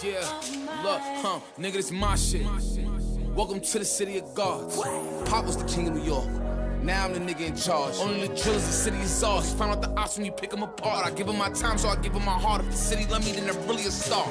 Yeah, look, nigga, this my shit. Welcome to the city of gods. Pop was the king of New York. Now I'm the nigga in charge. Only the drillers, the city is ours. Find out the ops when you pick them apart. I give them my time, so I give them my heart. If the city love me, then they're really a star.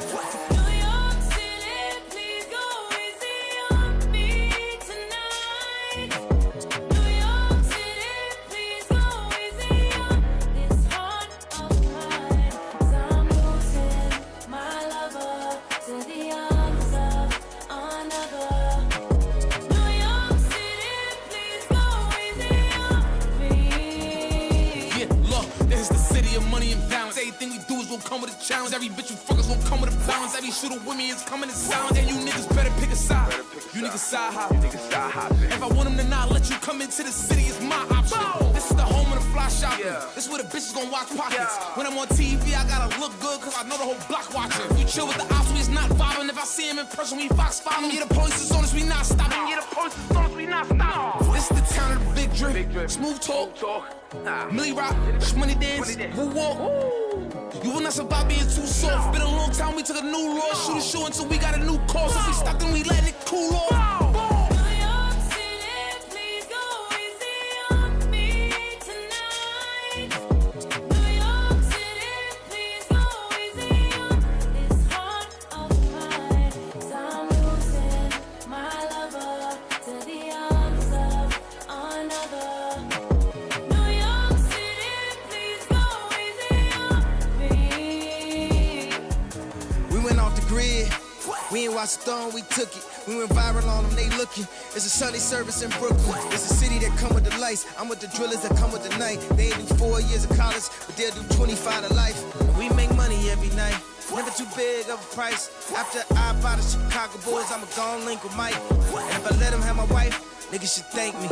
Challenge. Every bitch you fuckers gon' come with a balance. Every shooter with me is coming in silence. And you niggas better pick a side. You niggas side hop. If I want them to not let you come into the city, it's my option. This is the home of the fly shopping. This is where the bitches gon' watch pockets. When I'm on TV, I gotta look good, cause I know the whole block watching. If you chill with the ops, we is not vibing. If I see him in person, we fox following. Yeah, the police is on us, we not stopping. This is the town of the big drip. Smooth talk. Millie rock, money dance, woo walk. You will not survive being too soft. Been a long time, we took a new law. Shoot a show until we got a new course. If we stop, then we letting it cool off. We ain't watched Stone, we took it. We went viral on them, they looking. It's a Sunday service in Brooklyn. It's a city that come with the lights. I'm with the drillers that come with the night. They ain't do 4 years of college, but they'll do 25 to life. And we make money every night. Never too big of a price. After I buy the Chicago Bulls, I'ma go and link with Mike. And if I let him have my wife, niggas should thank me.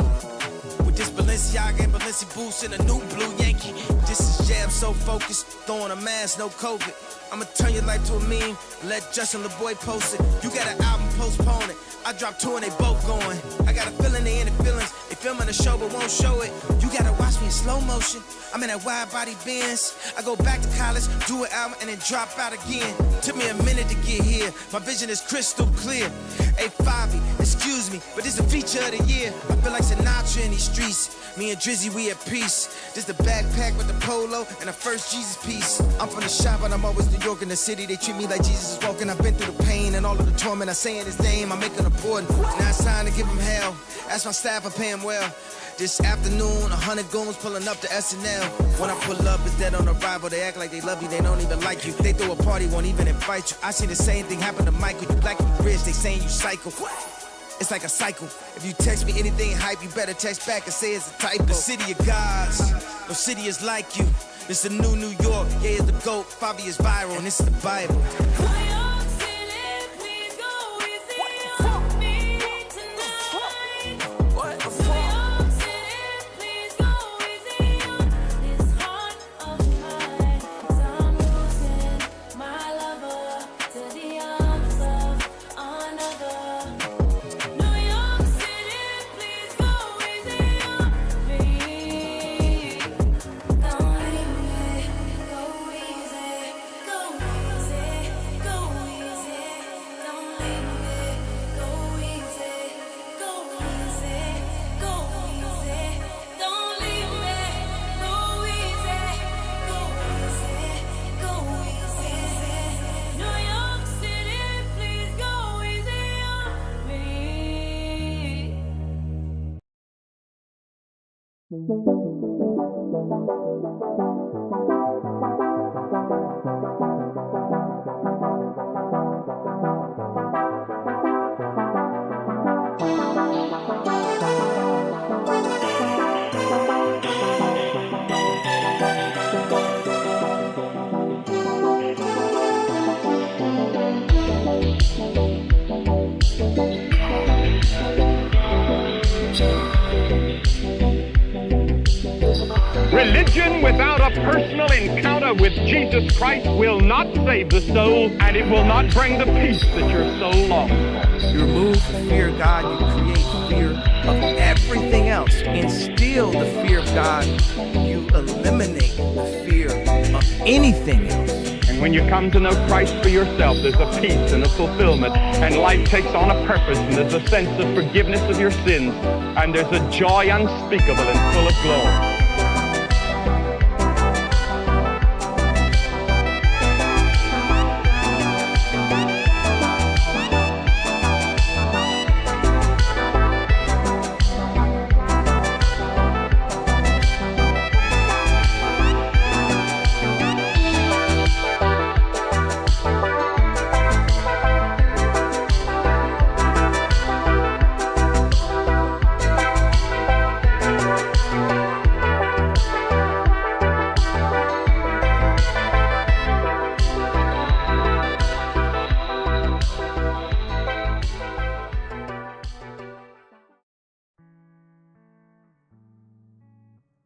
With this Balenciaga and Balenci boots and a new blue Yankee. This is jam so focused, throwing a mask, no COVID. I'ma turn your life to a meme, let Justin LeBoy post it. You got an album, postpone it. I dropped 2 and they both going. I got a feeling they in the feelings. They filming the show but won't show it. You gotta watch me in slow motion. I'm in that wide body Benz. I go back to college, do an album and then drop out again. Took me a minute to get here. My vision is crystal clear. Hey Fabi, excuse me, but this is a feature of the year. I feel like Sinatra in these streets. Me and Drizzy, we at peace. This the backpack with the polo and the first Jesus piece. I'm from the shop, but I'm always New York in the city. They treat me like Jesus is walking. I've been through the pain and all of the torment. I saying his name, I make it important. Now it's time to give him hell. Ask my staff, I pay him well. This afternoon, 100 goons pulling up to SNL. When I pull up, it's dead on arrival. They act like they love you, they don't even like you. They throw a party, won't even invite you. I see the same thing happen to Michael. You black, you rich, they saying you psycho. It's like a cycle. If you text me anything hype, you better text back and say it's a typo. The city of gods, no city is like you. This is the new New York, yeah, it's the GOAT. Fabi is viral, and this is the Bible. Religion without a personal encounter with Jesus Christ will not save the soul, and it will not bring the peace that your soul longs for. You remove the fear of God, you create fear of everything else. else. Instill the fear of God. You eliminate the fear of anything else. And when you come to know Christ for yourself, there's a peace and a fulfillment, and life takes on a purpose, and there's a sense of forgiveness of your sins, and there's a joy unspeakable and full of glory.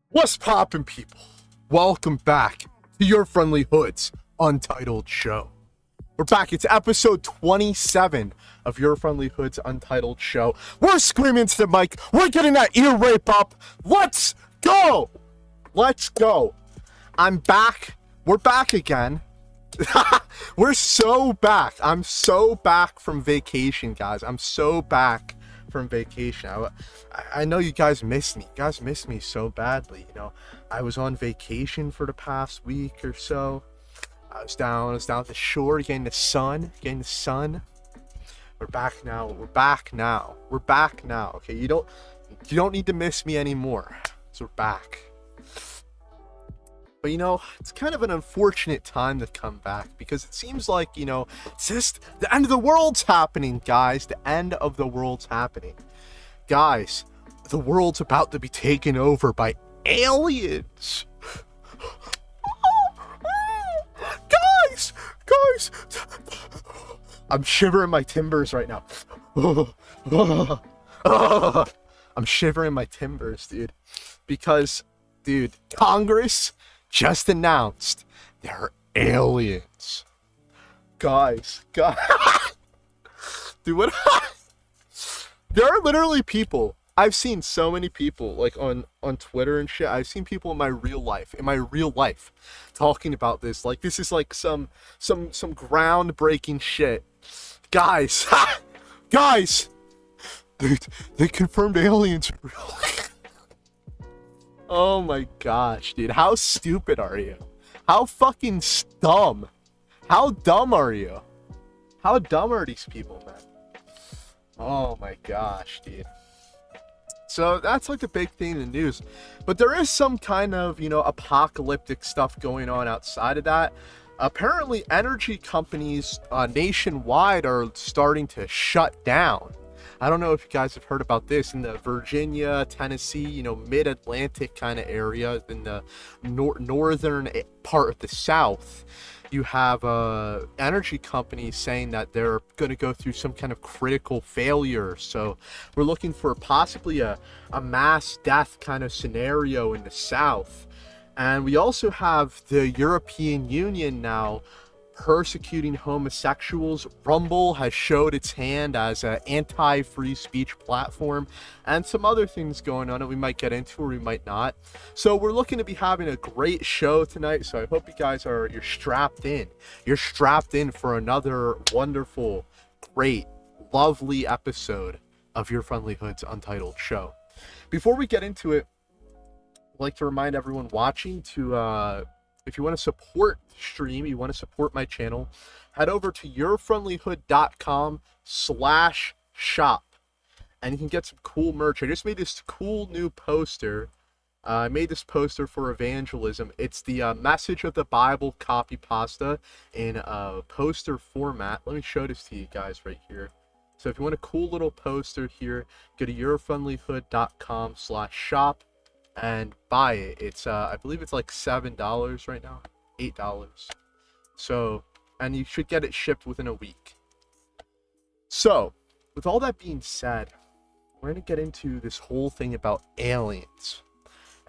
What's poppin', people? Welcome back to Your Friendly Hood's Untitled Show. We're back. It's episode 27 of Your Friendly Hood's Untitled Show. We're screaming into the mic. We're getting that ear rape up. Let's go. Let's go. I'm back. We're back again. We're so back. I'm so back from vacation, guys. I'm so back from vacation. I know you guys miss me. You guys miss me so badly. You know, I was on vacation for the past week or so. I was down at the shore getting the sun. We're back now. Okay, you don't need to miss me anymore. So we're back. But you know, it's kind of an unfortunate time to come back because it seems like, you know, it's just the end of the world's happening, guys. The end of the world's happening. Guys, the world's about to be taken over by aliens. Guys. I'm shivering my timbers right now. I'm shivering my timbers, dude. Because, dude, Congress just announced they're aliens. Guys. Dude, what? There are literally people. I've seen so many people, like, on Twitter and shit. I've seen people in my real life, talking about this. Like, this is like some groundbreaking shit. Guys. Dude, they confirmed aliens are real. Oh my gosh, dude. How stupid are you? How fucking dumb? How dumb are you? How dumb are these people, man? Oh my gosh, dude. So that's like the big thing in the news. But there is some kind of, you know, apocalyptic stuff going on outside of that. Apparently, energy companies nationwide are starting to shut down. I don't know if you guys have heard about this in the Virginia, Tennessee, you know, mid-Atlantic kind of area in the northern part of the South. You have energy companies saying that they're going to go through some kind of critical failure. So we're looking for possibly a mass death kind of scenario in the South. And we also have the European Union now persecuting homosexuals. Rumble has showed its hand as an anti-free speech platform, and some other things going on that we might get into or we might not. So we're looking to be having a great show tonight, so I hope you guys you're strapped in. You're strapped in for another wonderful, great, lovely episode of Your Friendly Hood's Untitled Show. Before we get into it, I'd like to remind everyone watching to if you want to support the stream, you want to support my channel, head over to yourfriendlyhood.com/shop and you can get some cool merch. I just made this cool new poster. I made this poster for evangelism. It's the Message of the Bible copy pasta in poster format. Let me show this to you guys right here. So if you want a cool little poster here, go to yourfriendlyhood.com/shop and buy it. It's I believe it's like $7 right now, $8. So, and you should get it shipped within a week. So with all that being said, we're gonna get into this whole thing about aliens.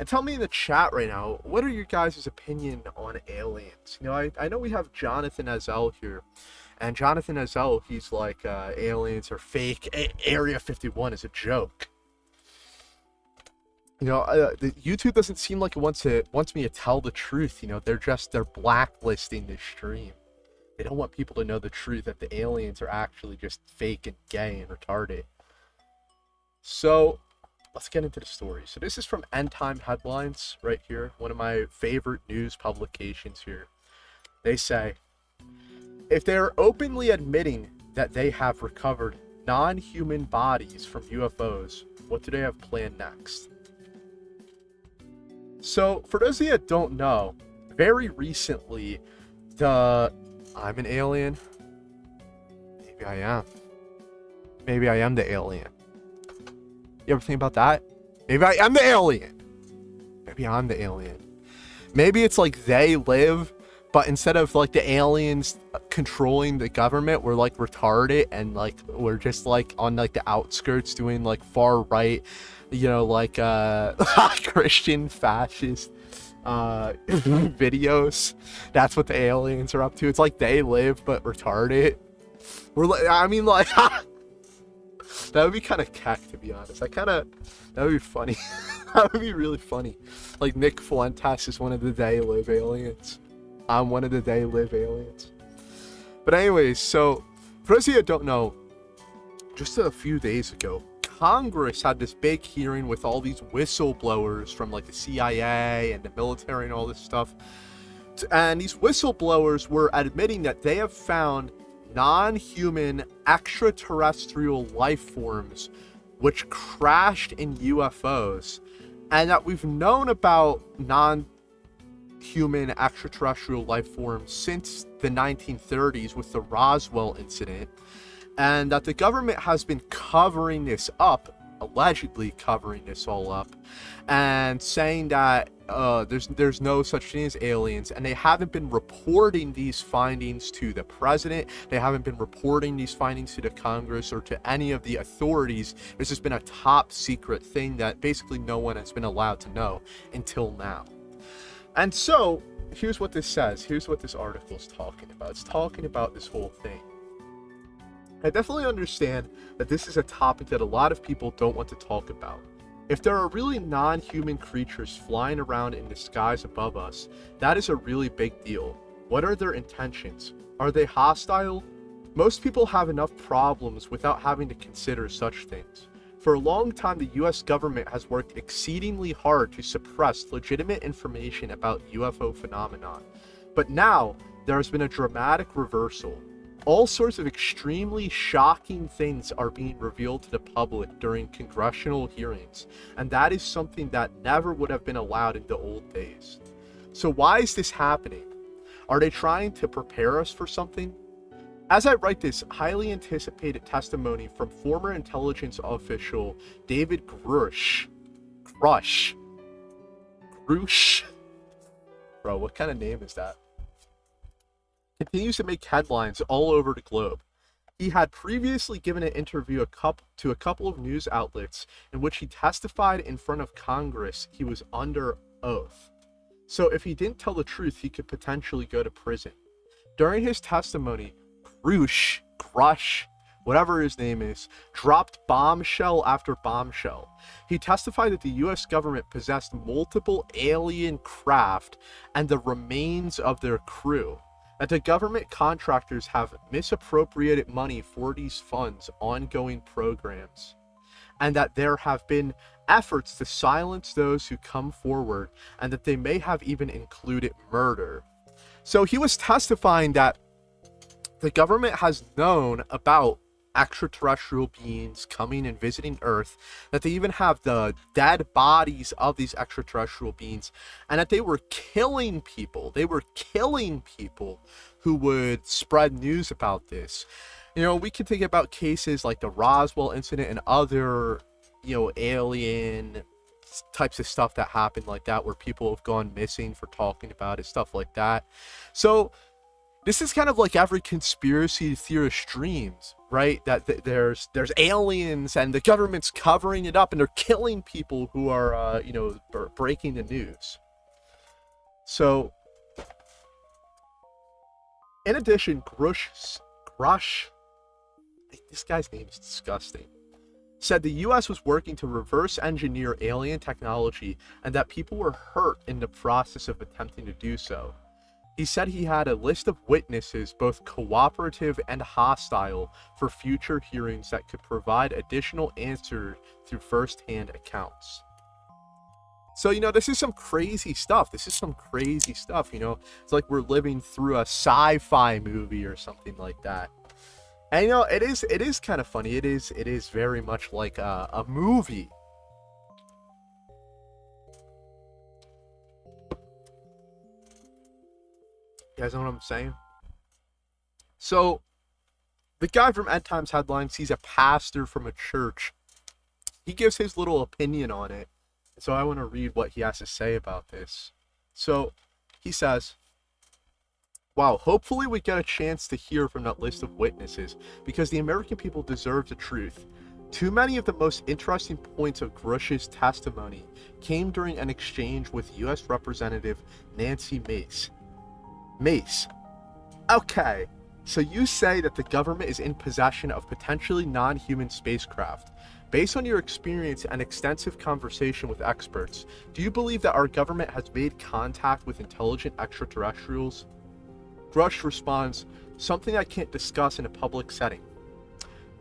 And tell me in the chat right now, what are your guys' opinion on aliens? You know, I know we have Jonathan Azell here, and Jonathan Azell, he's like aliens are fake, Area 51 is a joke. You know, the YouTube doesn't seem like it wants me to tell the truth. You know, they're blacklisting this stream. They don't want people to know the truth, that the aliens are actually just fake and gay and retarded. So let's get into the story. So this is from End Time Headlines right here, one of my favorite news publications here. They say, if they are openly admitting that they have recovered non-human bodies from UFOs, what do they have planned next? So, for those of you that don't know, very recently, I'm an alien. Maybe I am. Maybe I am the alien. You ever think about that? Maybe I am the alien. Maybe I'm the alien. Maybe it's like they live, but instead of like the aliens controlling the government, we're like retarded and like we're just like on like the outskirts doing like far right, you know, like Christian fascist videos. That's what the aliens are up to. It's like they live but retarded. We're like, I mean, like that would be kind of cack, to be honest. That would be funny. That would be really funny. Like Nick Fuentes is one of the they live aliens. I'm one of the they live aliens. But anyways, so for those of you that don't know, just a few days ago, Congress had this big hearing with all these whistleblowers from like the CIA and the military and all this stuff. And these whistleblowers were admitting that they have found non-human extraterrestrial life forms which crashed in UFOs, and that we've known about non-human extraterrestrial life forms since the 1930s with the Roswell incident, and that the government has been covering this up, allegedly covering this all up, and saying that there's no such thing as aliens, and they haven't been reporting these findings to the president. They haven't been reporting these findings to the Congress or to any of the authorities. This has been a top secret thing that basically no one has been allowed to know until now. And so here's what this says. Here's what this article is talking about. It's talking about this whole thing. I definitely understand that this is a topic that a lot of people don't want to talk about. If there are really non-human creatures flying around in the skies above us, that is a really big deal. What are their intentions? Are they hostile? Most people have enough problems without having to consider such things. For a long time, the US government has worked exceedingly hard to suppress legitimate information about UFO phenomenon. But now, there has been a dramatic reversal. All sorts of extremely shocking things are being revealed to the public during congressional hearings, and that is something that never would have been allowed in the old days. So why is this happening? Are they trying to prepare us for something? As I write this highly anticipated testimony from former intelligence official David Grush. Bro, what kind of name is that? Continues to make headlines all over the globe. He had previously given an interview to a couple of news outlets in which he testified in front of Congress he was under oath. So if he didn't tell the truth, he could potentially go to prison. During his testimony, Grush, whatever his name is, dropped bombshell after bombshell. He testified that the US government possessed multiple alien craft and the remains of their crew. That the government contractors have misappropriated money for these funds' ongoing programs, and that there have been efforts to silence those who come forward, and that they may have even included murder. So he was testifying that the government has known about extraterrestrial beings coming and visiting Earth, that they even have the dead bodies of these extraterrestrial beings, and that they were killing people. They were killing people who would spread news about this. You know, we can think about cases like the Roswell incident and other, you know, alien types of stuff that happened like that, where people have gone missing for talking about it, stuff like that. So this is kind of like every conspiracy theorist dreams, right? That there's aliens and the government's covering it up and they're killing people who are, you know, breaking the news. So, in addition, Grush, this guy's name is disgusting. said the US was working to reverse engineer alien technology and that people were hurt in the process of attempting to do so. He said he had a list of witnesses, both cooperative and hostile, for future hearings that could provide additional answers through first-hand accounts. So, this is some crazy stuff. It's like we're living through a sci-fi movie or something like that. And, it is kind of funny. It is very much like a movie. You guys know what I'm saying? So, the guy from End Times Headlines, he's a pastor from a church. He gives his little opinion on it. So I want to read what he has to say about this. So, he says, wow, hopefully we get a chance to hear from that list of witnesses, because the American people deserve the truth. Too many of the most interesting points of Grush's testimony came during an exchange with U.S. Representative Nancy Mace. Mace. Okay, so you say that the government is in possession of potentially non-human spacecraft. Based on your experience and extensive conversation with experts, do you believe that our government has made contact with intelligent extraterrestrials? Grush responds, something I can't discuss in a public setting.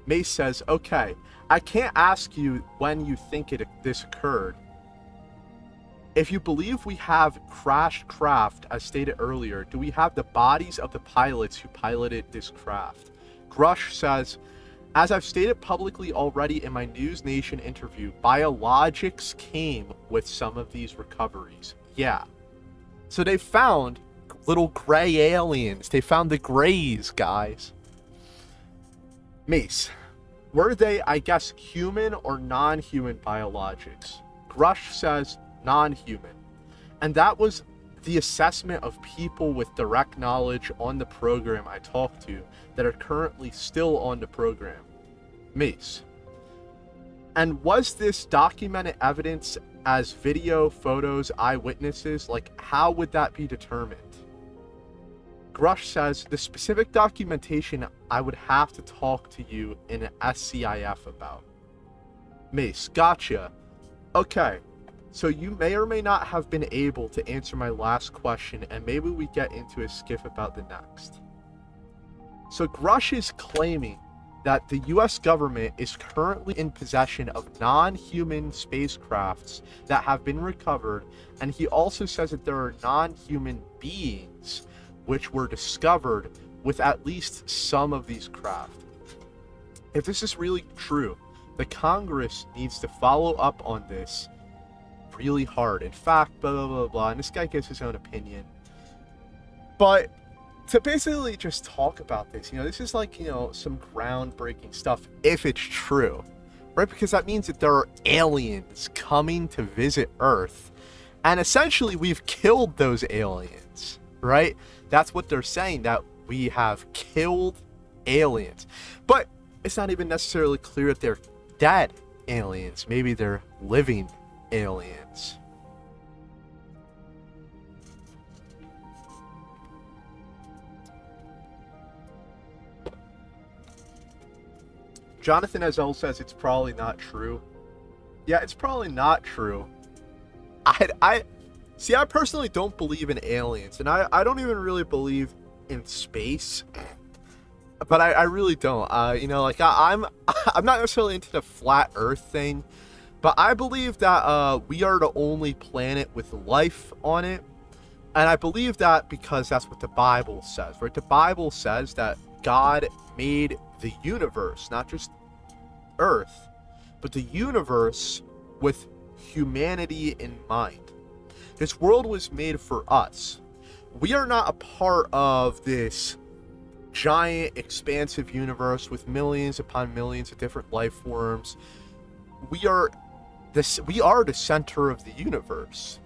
Mace says, okay, I can't ask you when you think this occurred. If you believe we have crashed craft, as stated earlier, do we have the bodies of the pilots who piloted this craft? Grush says, as I've stated publicly already in my News Nation interview, biologics came with some of these recoveries. Yeah. So they found little gray aliens. They found the grays, guys. Mace, were they, I guess, human or non-human biologics? Grush says non-human. And that was the assessment of people with direct knowledge on the program I talked to that are currently still on the program. Mace. And was this documented evidence as video, photos, eyewitnesses? Like, how would that be determined? Grush says, the specific documentation I would have to talk to you in an SCIF about. Mace, gotcha. Okay, so you may or may not have been able to answer my last question, and maybe we get into a skiff about the next. So Grush is claiming that the US government is currently in possession of non-human spacecrafts that have been recovered, and he also says that there are non-human beings which were discovered with at least some of these craft. If this is really true, the Congress needs to follow up on this really hard. In fact, blah, blah, blah, blah, and this guy gives his own opinion. But to basically just talk about this, this is like, some groundbreaking stuff, if it's true, right? Because that means that there are aliens coming to visit Earth, and essentially we've killed those aliens, right? That's what they're saying, that we have killed aliens. But it's not even necessarily clear that they're dead aliens. Maybe they're living aliens. Jonathan Azell says it's probably not true. Yeah, it's probably not true. I personally don't believe in aliens, and I don't even really believe in space. But I really don't. I'm not necessarily into the flat Earth thing, but I believe that we are the only planet with life on it, and I believe that because that's what the Bible says, right? The Bible says that God made the universe, not just Earth, but the universe with humanity in mind. This world was made for us. We are not a part of this giant, expansive universe with millions upon millions of different life forms. We are the center of the universe.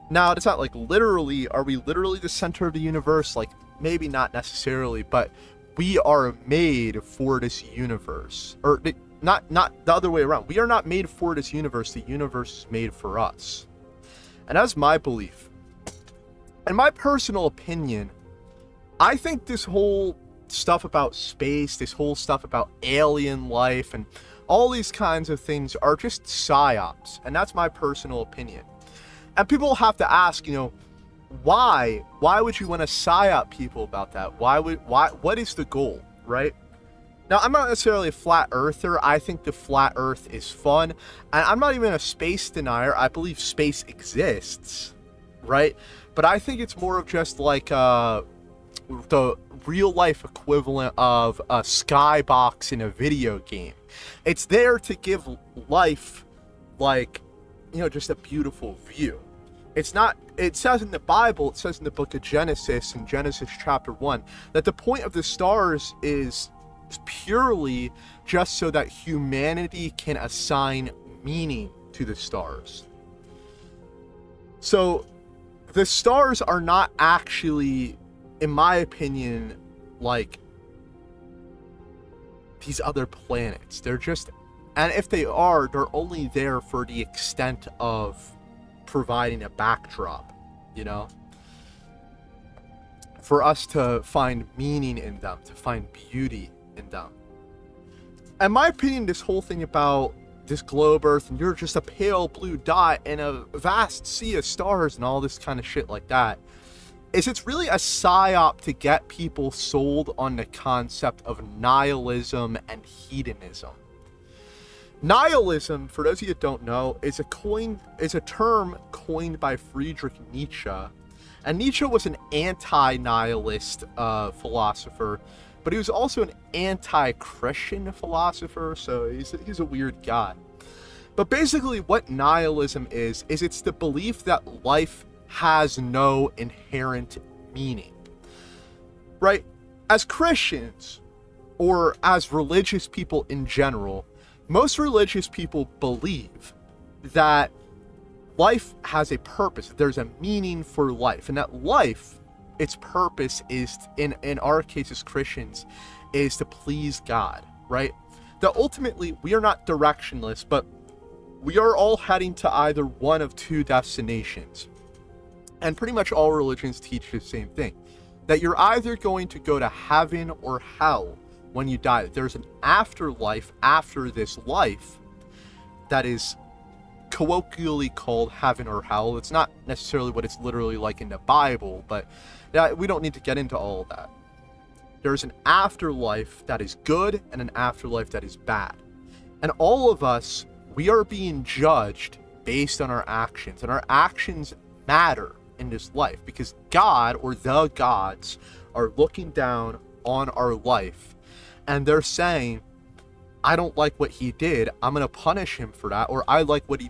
Now, it's not like literally, are we literally the center of the universe? Like, maybe not necessarily, but we are made for this universe. Or not the other way around. We are not made for this universe. The universe is made for us. And that's my belief. In my personal opinion, I think this whole stuff about space, this whole stuff about alien life, and all these kinds of things are just psyops, and that's my personal opinion. And people have to ask, why would you want to psyop people about that? What is the goal, right? Now, I'm not necessarily a flat earther. I think the flat earth is fun, and I'm not even a space denier. I believe space exists, right? But I think it's more of just like the real life equivalent of a skybox in a video game. It's there to give life, like, just a beautiful view. It's not, it says in the Bible, it says in the book of Genesis, in Genesis chapter 1, that the point of the stars is purely just so that humanity can assign meaning to the stars. So the stars are not actually, in my opinion, like these other planets. They're just, and if they are, they're only there for the extent of providing a backdrop, for us to find meaning in them, to find beauty in them. In my opinion, this whole thing about this globe Earth and you're just a pale blue dot in a vast sea of stars and all this kind of shit like that, it's really a psyop to get people sold on the concept of nihilism and hedonism. Nihilism, for those of you that don't know, is a term coined by Friedrich Nietzsche. And Nietzsche was an anti-nihilist philosopher, but he was also an anti-Christian philosopher, so he's a weird guy. But basically what nihilism is it's the belief that life has no inherent meaning, right? As Christians, or as religious people in general, most religious people believe that life has a purpose, that there's a meaning for life, and that life, its purpose is, in our case as Christians, is to please God, right? That ultimately we are not directionless, but we are all heading to either one of two destinations. And pretty much all religions teach the same thing, that you're either going to go to heaven or hell when you die. There's an afterlife after this life that is colloquially called heaven or hell. It's not necessarily what it's literally like in the Bible, but we don't need to get into all of that. There's an afterlife that is good and an afterlife that is bad. And all of us, we are being judged based on our actions, and our actions matter in this life because God, or the gods, are looking down on our life and they're saying, I don't like what he did, I'm going to punish him for that, or I like what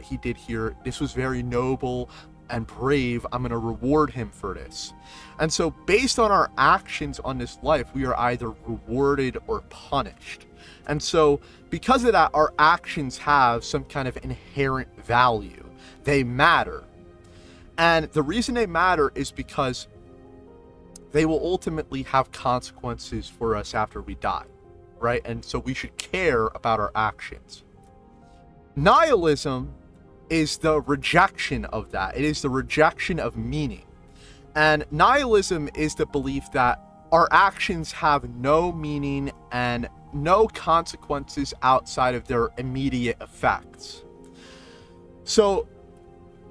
he did here, this was very noble and brave, I'm going to reward him for this. And so based on our actions on this life, we are either rewarded or punished. And so because of that, our actions have some kind of inherent value. They matter. And the reason they matter is because they will ultimately have consequences for us after we die, right? And so we should care about our actions. Nihilism is the rejection of that. It is the rejection of meaning. And nihilism is the belief that our actions have no meaning and no consequences outside of their immediate effects. So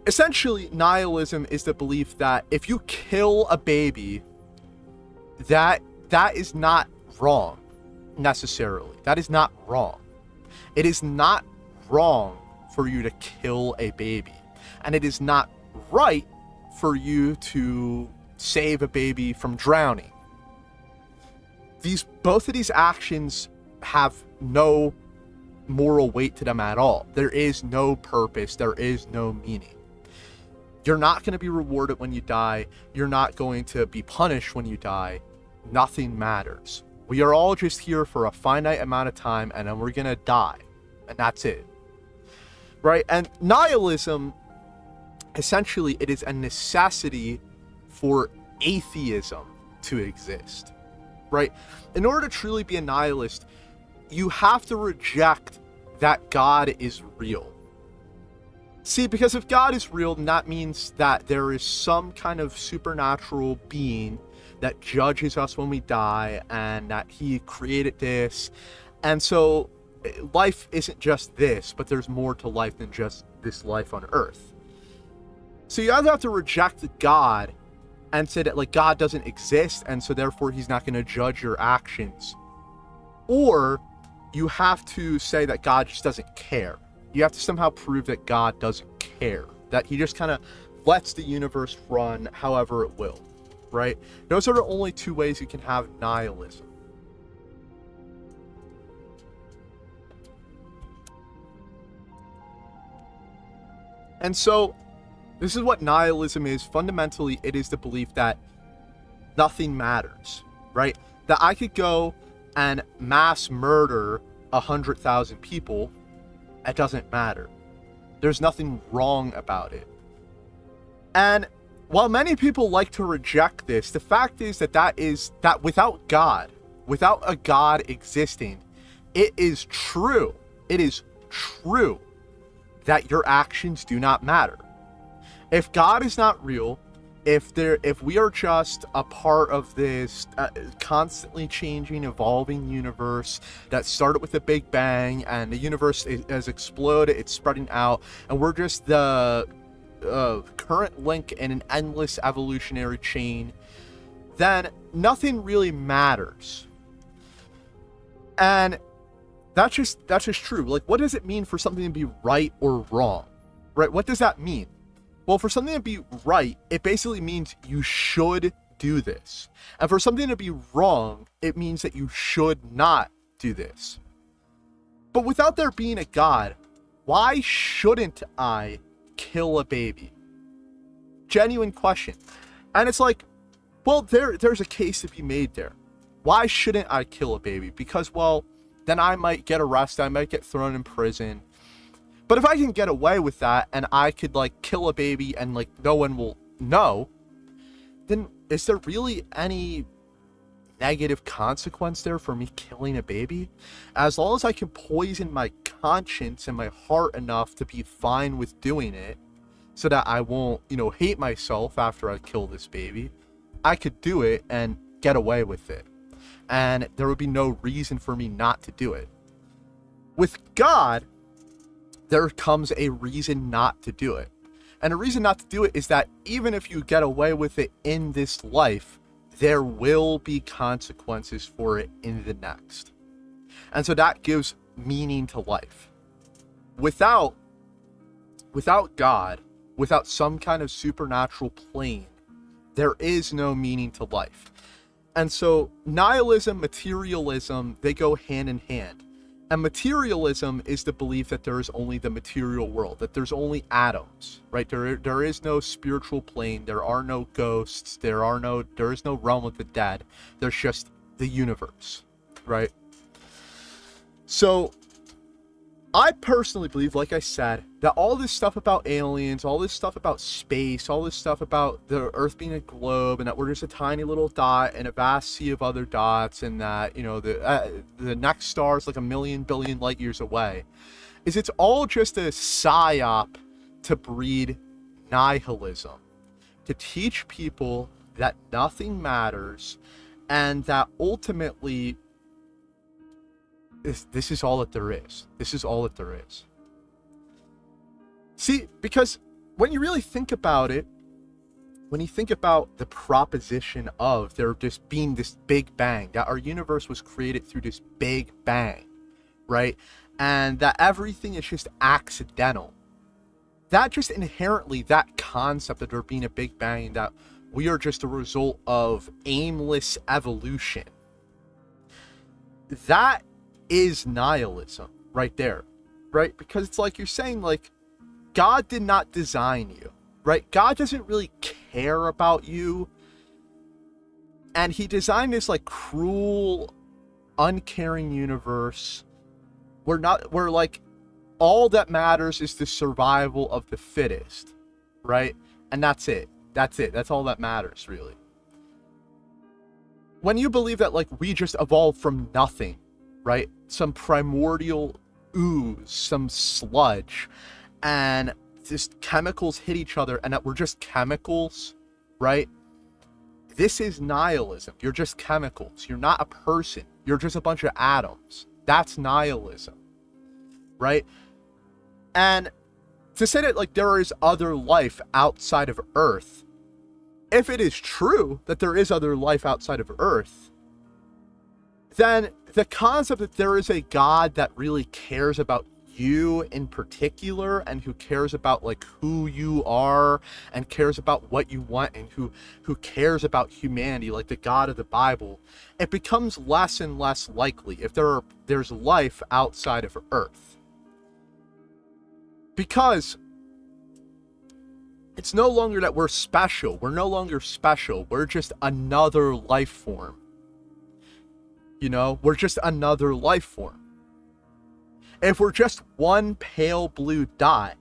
essentially, nihilism is the belief that if you kill a baby, that is not wrong, necessarily. That is not wrong. It is not wrong for you to kill a baby. And it is not right for you to save a baby from drowning. Both of these actions have no moral weight to them at all. There is no purpose. There is no meaning. You're not going to be rewarded when you die. You're not going to be punished when you die. Nothing matters. We are all just here for a finite amount of time, and then we're going to die. And that's it. Right? And nihilism, essentially, it is a necessity for atheism to exist. Right? In order to truly be a nihilist, you have to reject that God is real. See, because if God is real, then that means that there is some kind of supernatural being that judges us when we die, and that he created this. And so life isn't just this, but there's more to life than just this life on Earth. So you either have to reject God and say that like God doesn't exist, and so therefore he's not going to judge your actions, or you have to say that God just doesn't care. You have to somehow prove that God doesn't care, that he just kind of lets the universe run however it will, right? Those are the only two ways you can have nihilism. And so this is what nihilism is. Fundamentally, it is the belief that nothing matters, right? That I could go and mass murder 100,000 people. It doesn't matter. There's nothing wrong about it. And while many people like to reject this, the fact is that without God, without a God existing, it is true. It is true that your actions do not matter. If God is not real, if we are just a part of this constantly changing, evolving universe that started with a Big Bang, and the universe has exploded, it's spreading out, and we're just the current link in an endless evolutionary chain, then nothing really matters. And that's just true. Like, what does it mean for something to be right or wrong? Right? What does that mean? Well, for something to be right, it basically means you should do this. And for something to be wrong, it means that you should not do this. But without there being a God, why shouldn't I kill a baby? Genuine question. And it's like, well, there's a case to be made there. Why shouldn't I kill a baby? Because, well, then I might get arrested, I might get thrown in prison. But if I can get away with that, and I could like kill a baby and like no one will know, then is there really any negative consequence there for me killing a baby? As long as I can poison my conscience and my heart enough to be fine with doing it, so that I won't, hate myself after I kill this baby, I could do it and get away with it. And there would be no reason for me not to do it. With God, there comes a reason not to do it. And a reason not to do it is that even if you get away with it in this life, there will be consequences for it in the next. And so that gives meaning to life. Without God, without some kind of supernatural plane, there is no meaning to life. And so nihilism, materialism, they go hand in hand. And materialism is the belief that there is only the material world, that there's only atoms, right? There is no spiritual plane, there are no ghosts, there is no realm of the dead. There's just the universe, right? So I personally believe, like I said, that all this stuff about aliens, all this stuff about space, all this stuff about the Earth being a globe, and that we're just a tiny little dot in a vast sea of other dots, and that, the next star is like 1,000,000 billion light years away, it's all just a psyop to breed nihilism, to teach people that nothing matters, and that ultimately this is all that there is. This is all that there is. See, because when you really think about it, when you think about the proposition of there just being this big bang, that our universe was created through this big bang, right? And that everything is just accidental. That just inherently, that concept of there being a big bang, that we are just a result of aimless evolution, that is nihilism right there, right? Because it's like you're saying, like, God did not design you, right? God doesn't really care about you, and he designed this like cruel, uncaring universe where like all that matters is the survival of the fittest, right? And that's it. That's all that matters, really. When you believe that like we just evolved from nothing, right? Some primordial ooze, some sludge, and just chemicals hit each other, and that we're just chemicals, right? This is nihilism. You're just chemicals. You're not a person. You're just a bunch of atoms. That's nihilism. right? And to say that like there is other life outside of Earth, if it is true that there is other life outside of Earth, then the concept that there is a God that really cares about you in particular, and who cares about like who you are and cares about what you want, and who cares about humanity, like the God of the Bible, it becomes less and less likely if there's life outside of Earth. Because it's no longer that we're special. We're no longer special. We're just another life form. You know, we're just another life form. If we're just one pale blue dot,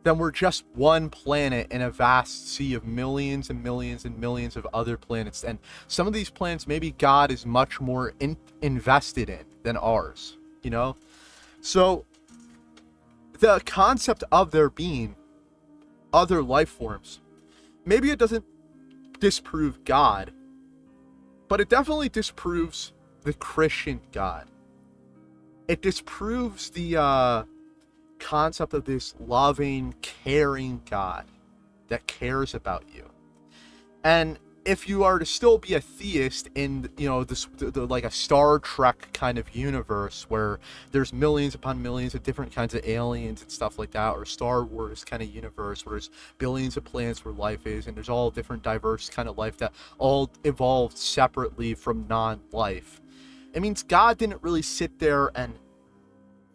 then we're just one planet in a vast sea of millions and millions and millions of other planets. And some of these planets, maybe God is much more invested in than ours, you know? So the concept of there being other life forms, maybe it doesn't disprove God, but it definitely disproves the Christian God. It disproves the concept of this loving, caring God that cares about you. And if you are to still be a theist in, you know, this like a Star Trek kind of universe where there's millions upon millions of different kinds of aliens and stuff like that, or Star Wars kind of universe where there's billions of planets where life is, and there's all different diverse kind of life that all evolved separately from non-life, it means God didn't really sit there and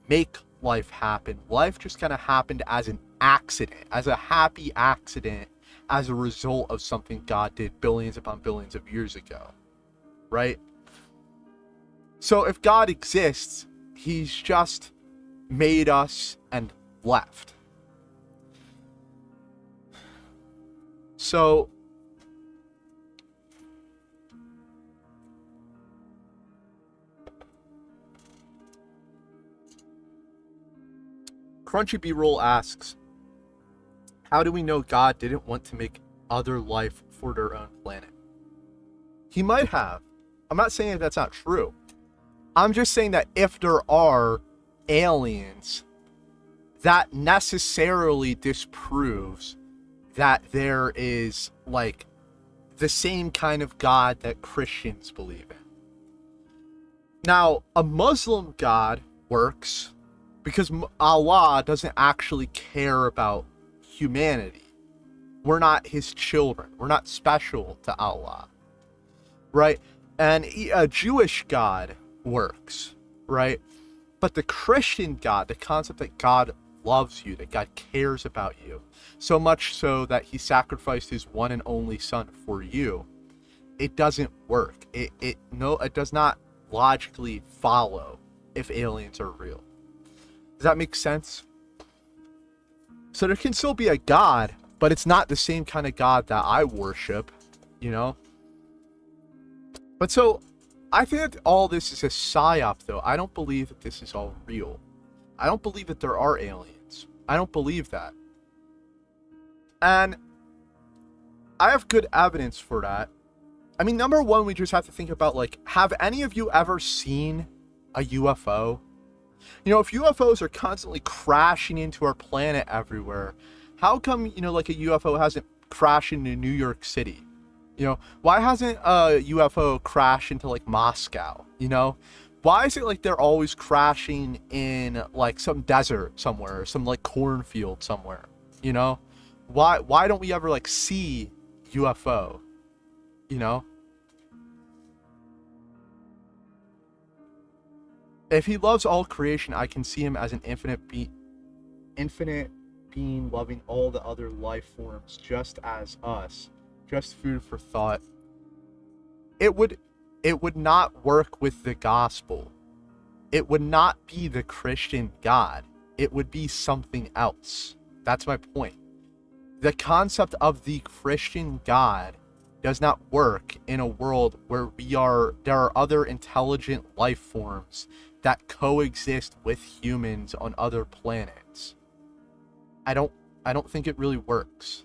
make life happen. Life just kind of happened as an accident, as a happy accident, as a result of something God did billions upon billions of years ago, right? So if God exists, he's just made us and left. So Crunchy B-Roll asks, how do we know God didn't want to make other life for their own planet? He might have. I'm not saying that that's not true. I'm just saying that if there are aliens, that necessarily disproves that there is like the same kind of God that Christians believe in. Now, a Muslim God works because Allah doesn't actually care about humanity. We're not his children. We're not special to Allah, right? And a Jewish God works, right? But the Christian God, the concept that God loves you, that God cares about you, so much so that he sacrificed his one and only son for you, it doesn't work. It does not logically follow if aliens are real. Does that make sense? So there can still be a God, but it's not the same kind of God that I worship, you know? But so, I think that all this is a psyop, though. I don't believe that this is all real. I don't believe that there are aliens. I don't believe that. And I have good evidence for that. I mean, number one, we just have to think about, like, have any of you ever seen a UFO? You know, if UFOs are constantly crashing into our planet everywhere, how come, you know, like a UFO hasn't crashed into New York City? You know, why hasn't a UFO crashed into like Moscow? You know, why is it like they're always crashing in like some desert somewhere, some like cornfield somewhere? You know, why don't we ever like see UFO? You know, if he loves all creation, I can see him as an infinite being loving all the other life forms just as us. Just food for thought. It would not work with the gospel. It would not be the Christian God. It would be something else. That's my point. The concept of the Christian God does not work in a world where there are other intelligent life forms that coexist with humans on other planets. I don't think it really works.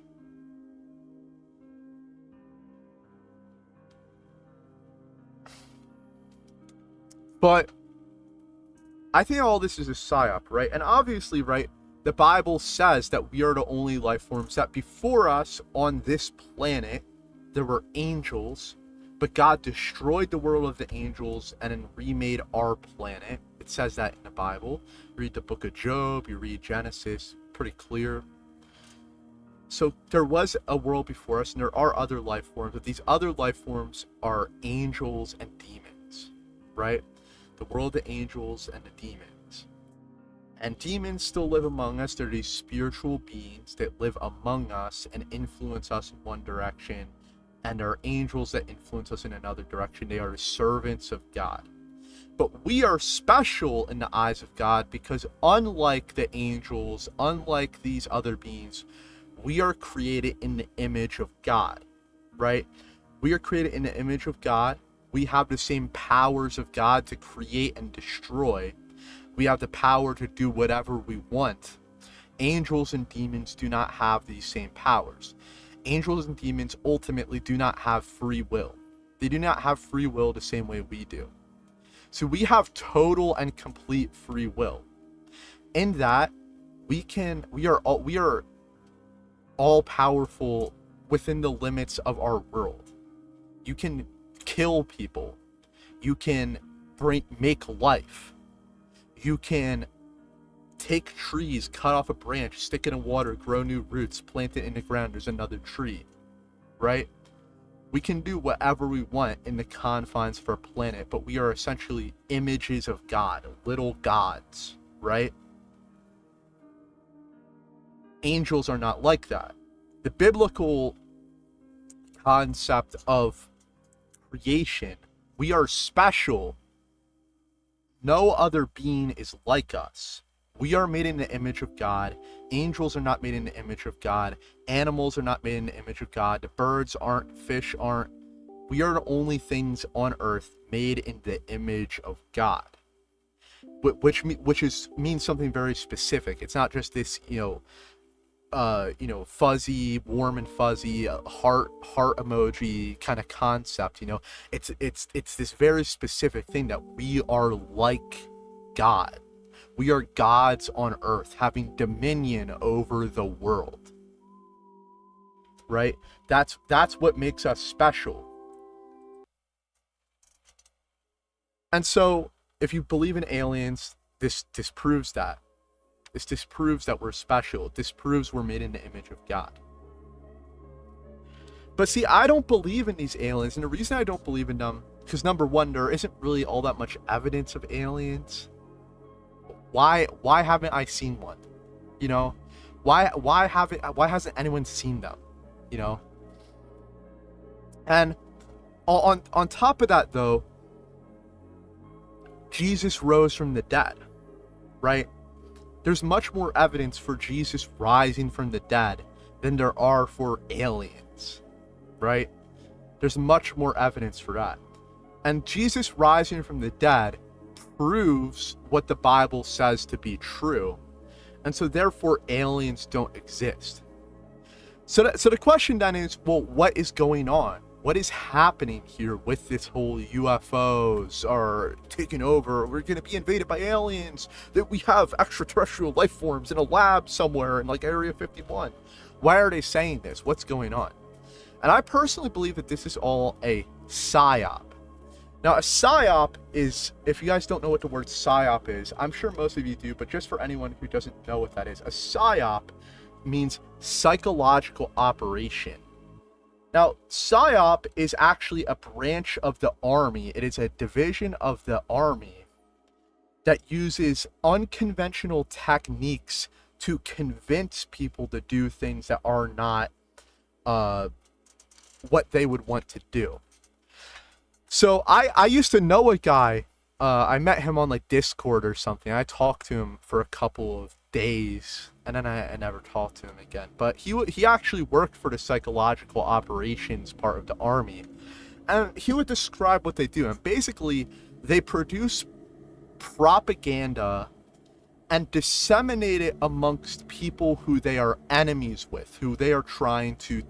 But I think all this is a psyop, right? And obviously, right, the Bible says that we are the only life forms, that before us on this planet, there were angels, but God destroyed the world of the angels and then remade our planet. It says that in the Bible. Read the book of Job, you read Genesis, pretty clear. So there was a world before us, and there are other life forms, but these other life forms are angels and demons, right? The world of the angels and the demons. And demons still live among us. They're these spiritual beings that live among us and influence us in one direction. And there are angels that influence us in another direction. They are the servants of God. But we are special in the eyes of God because unlike the angels, unlike these other beings, we are created in the image of God, right? We are created in the image of God. We have the same powers of God to create and destroy. We have the power to do whatever we want. Angels and demons do not have these same powers. Angels and demons ultimately do not have free will. They do not have free will the same way we do. So we have total and complete free will. In that, we are all powerful within the limits of our world. You can kill people. You can make life. You can take trees, cut off a branch, stick it in water, grow new roots, plant it in the ground, there's another tree, right? We can do whatever we want in the confines of our planet, but we are essentially images of God, little gods, right? Angels are not like that. The biblical concept of creation, we are special. No other being is like us. We are made in the image of God. Angels are not made in the image of God. Animals are not made in the image of God. The birds aren't. Fish aren't. We are the only things on earth made in the image of God. Which means something very specific. It's not just this, fuzzy, warm and fuzzy, heart emoji kind of concept. It's this very specific thing that we are like God. We are gods on earth, having dominion over the world. Right? That's what makes us special. And so, if you believe in aliens, this disproves that. This disproves that we're special. It disproves we're made in the image of God. But see, I don't believe in these aliens, and the reason I don't believe in them, because number one, there isn't really all that much evidence of aliens. Why haven't I seen one? Why hasn't anyone seen them? And on top of that, though, Jesus rose from the dead, right? There's much more evidence for Jesus rising from the dead than there are for aliens, right? There's much more evidence for that. And Jesus rising from the dead proves what the Bible says to be true. And so therefore aliens don't exist. So the question then is, well, what is going on? What is happening here with this whole UFOs are taking over? We're going to be invaded by aliens. That we have extraterrestrial life forms in a lab somewhere in like Area 51. Why are they saying this? What's going on? And I personally believe that this is all a psyop. Now, a psyop is, if you guys don't know what the word psyop is, I'm sure most of you do, but just for anyone who doesn't know what that is, a psyop means psychological operation. Now, psyop is actually a branch of the army. It is a division of the army that uses unconventional techniques to convince people to do things that are not what they would want to do. So I used to know a guy, I met him on like Discord or something. I talked to him for a couple of days and then I never talked to him again. But he actually worked for the psychological operations part of the army. And he would describe what they do. And basically, they produce propaganda and disseminate it amongst people who they are enemies with, who they are trying to,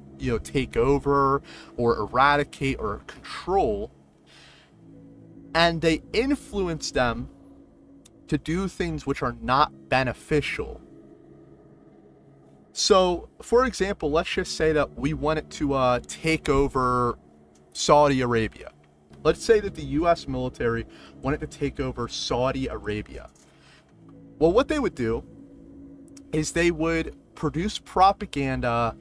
take over or eradicate or control. And they influence them to do things which are not beneficial. So, for example, let's just say that we wanted to take over Saudi Arabia. Let's say that the U.S. military wanted to take over Saudi Arabia. Well, what they would do is they would produce propaganda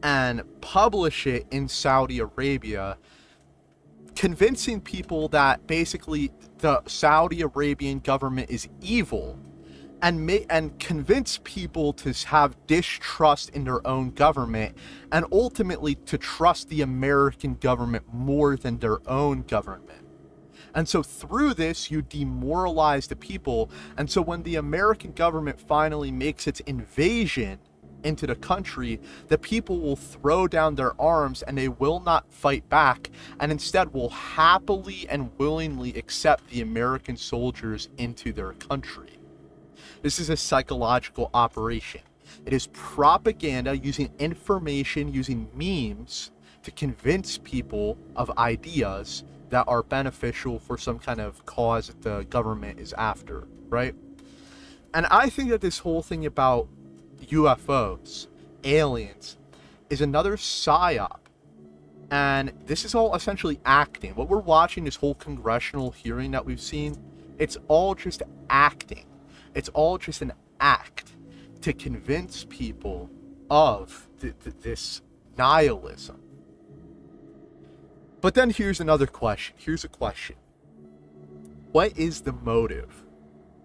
and publish it in Saudi Arabia, convincing people that basically the Saudi Arabian government is evil, and convince people to have distrust in their own government, and ultimately to trust the American government more than their own government. And so through this, you demoralize the people. And so when the American government finally makes its invasion into the country, the people will throw down their arms and they will not fight back, and instead will happily and willingly accept the American soldiers into their country. This is a psychological operation. It is propaganda using information, using memes to convince people of ideas that are beneficial for some kind of cause that the government is after, right? And I think that this whole thing about UFOs, aliens, is another psyop. And this is all essentially acting. What we're watching, this whole congressional hearing that we've seen, it's all just acting. It's all just an act to convince people of this nihilism. But then here's another question. Here's a question. What is the motive?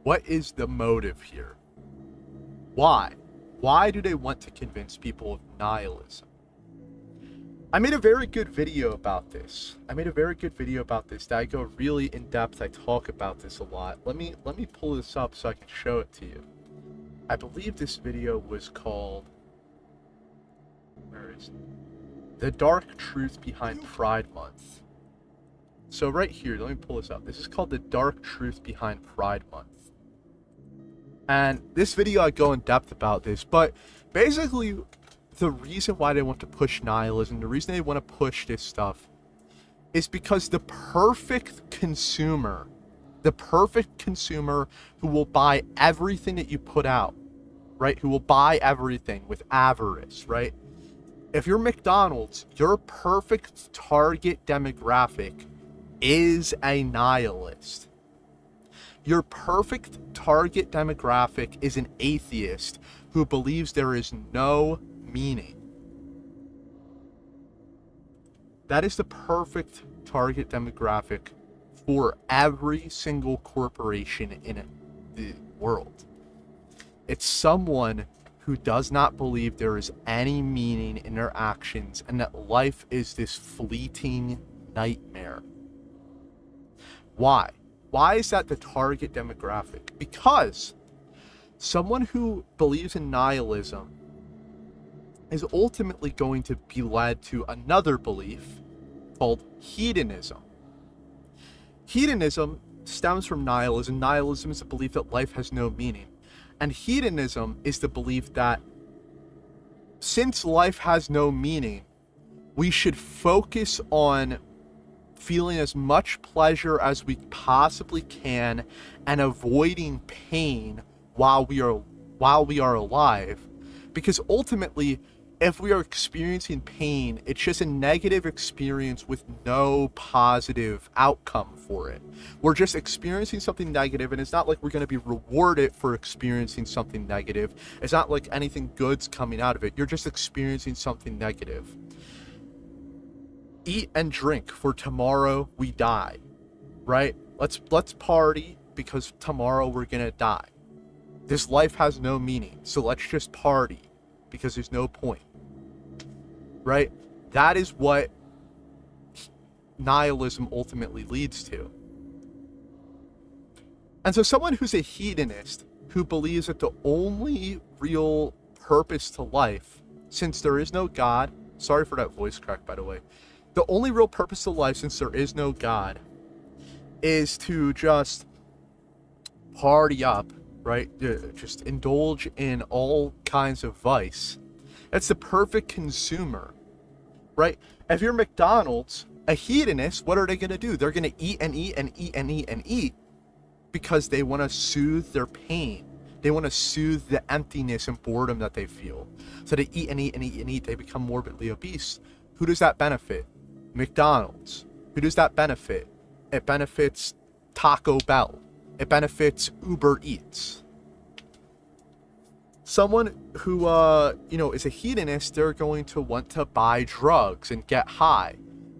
What is the motive here? Why? Why do they want to convince people of nihilism? I made a very good video about this. That I go really in depth. I talk about this a lot. Let me pull this up so I can show it to you. I believe this video was called, where is it? The Dark Truth Behind Pride Month. So right here, let me pull this up. This is called The Dark Truth Behind Pride Month. And this video, I go in depth about this, but basically the reason why they want to push nihilism, the reason they want to push this stuff, is because the perfect consumer who will buy everything that you put out, right? Who will buy everything with avarice, right? If you're McDonald's, your perfect target demographic is a nihilist. Your perfect target demographic is an atheist who believes there is no meaning. That is the perfect target demographic for every single corporation in the world. It's someone who does not believe there is any meaning in their actions and that life is this fleeting nightmare. Why? Why is that the target demographic? Because someone who believes in nihilism is ultimately going to be led to another belief called hedonism. Hedonism stems from nihilism. Nihilism is the belief that life has no meaning. And hedonism is the belief that since life has no meaning, we should focus on feeling as much pleasure as we possibly can and avoiding pain while we are alive. Because ultimately, if we are experiencing pain, it's just a negative experience with no positive outcome for it. We're just experiencing something negative, and it's not like we're going to be rewarded for experiencing something negative. It's not like anything good's coming out of it. You're just experiencing something negative. Eat and drink, for tomorrow we die, right? Let's party because tomorrow we're going to die. This life has no meaning, so let's just party because there's no point, right? That is what nihilism ultimately leads to. And so someone who's a hedonist, who believes that the only real purpose to life, since there is no God, sorry for that voice crack, by the way, the only real purpose to life, since there is no God, is to just party up, right? Just indulge in all kinds of vice. That's the perfect consumer, right? If you're McDonald's, a hedonist, what are they going to do? They're going to eat and eat and eat and eat and eat because they want to soothe their pain. They want to soothe the emptiness and boredom that they feel. So they eat and eat and eat and eat. They become morbidly obese. Who does that benefit? McDonald's. Who does that benefit? It benefits Taco Bell. It benefits Uber Eats. Someone who, is a hedonist, they're going to want to buy drugs and get high.